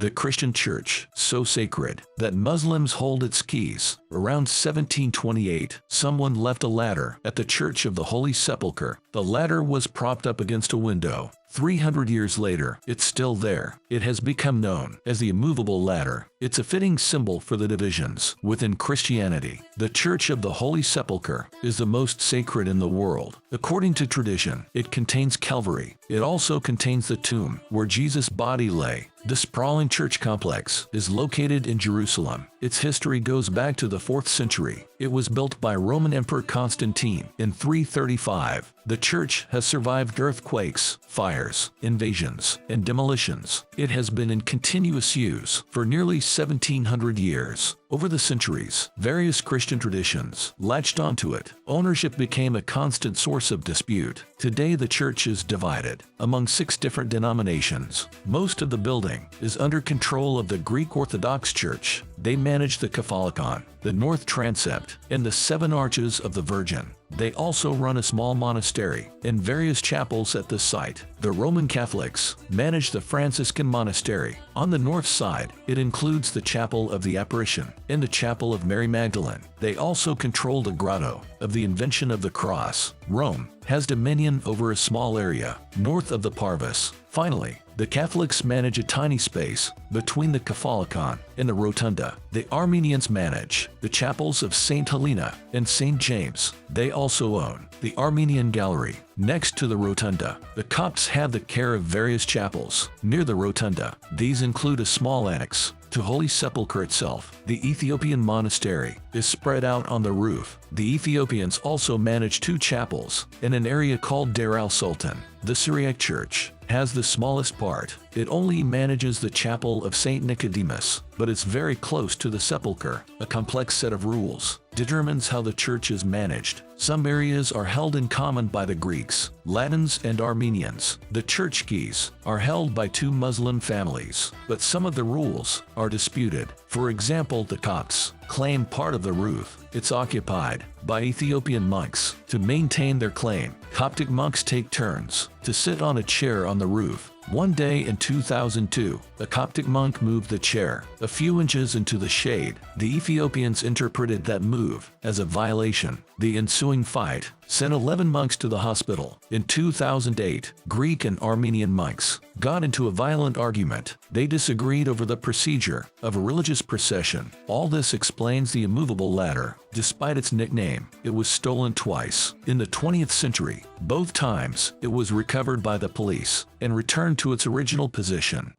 The Christian Church, so sacred that Muslims hold its keys. Around 1728, someone left a ladder at the Church of the Holy Sepulcher. The ladder was propped up against a window. 300 years later, it's still there. It has become known as the immovable ladder. It's a fitting symbol for the divisions within Christianity. The Church of the Holy Sepulcher is the most sacred in the world. According to tradition, it contains Calvary. It also contains the tomb where Jesus' body lay. The sprawling church complex is located in Jerusalem. Its history goes back to the 4th century. It was built by Roman Emperor Constantine in 335. The church has survived earthquakes, fires, invasions, and demolitions. It has been in continuous use for nearly 1700 years. Over the centuries, various Christian traditions latched onto it. Ownership became a constant source of dispute. Today the church is divided among 6 different denominations. Most of the building is under control of the Greek Orthodox Church. They manage the Catholicon, the North Transept, and the 7 Arches of the Virgin. They also run a small monastery and various chapels at the site. The Roman Catholics manage the Franciscan monastery. On the north side, it includes the Chapel of the Apparition and the Chapel of Mary Magdalene. They also control the Grotto of the Invention of the Cross. Rome has dominion over a small area north of the Parvis. Finally, the Catholics manage a tiny space between the Catholicon and the Rotunda. The Armenians manage the chapels of St. Helena and St. James. They also own the Armenian Gallery next to the Rotunda. The Copts have the care of various chapels near the Rotunda. These include a small annex to Holy Sepulcher itself. The Ethiopian monastery is spread out on the roof. The Ethiopians also manage 2 chapels in an area called Deir al-Sultan. The Syriac Church has the smallest part. It only manages the Chapel of St. Nicodemus, but it's very close to the sepulchre. A complex set of rules determines how the church is managed. Some areas are held in common by the Greeks, Latins, and Armenians. The church keys are held by 2 Muslim families, but some of the rules are disputed. For example, the Copts claim part of the roof. It's occupied by Ethiopian monks. To maintain their claim, Coptic monks take turns to sit on a chair on the roof. One day in 2002, a Coptic monk moved the chair a few inches into the shade. The Ethiopians interpreted that move as a violation. The ensuing fight sent 11 monks to the hospital. In 2008, Greek and Armenian monks got into a violent argument. They disagreed over the procedure of a religious procession. All this explains the immovable ladder. Despite its nickname, it was stolen twice. In the 20th century, both times it was recovered by the police and returned to its original position.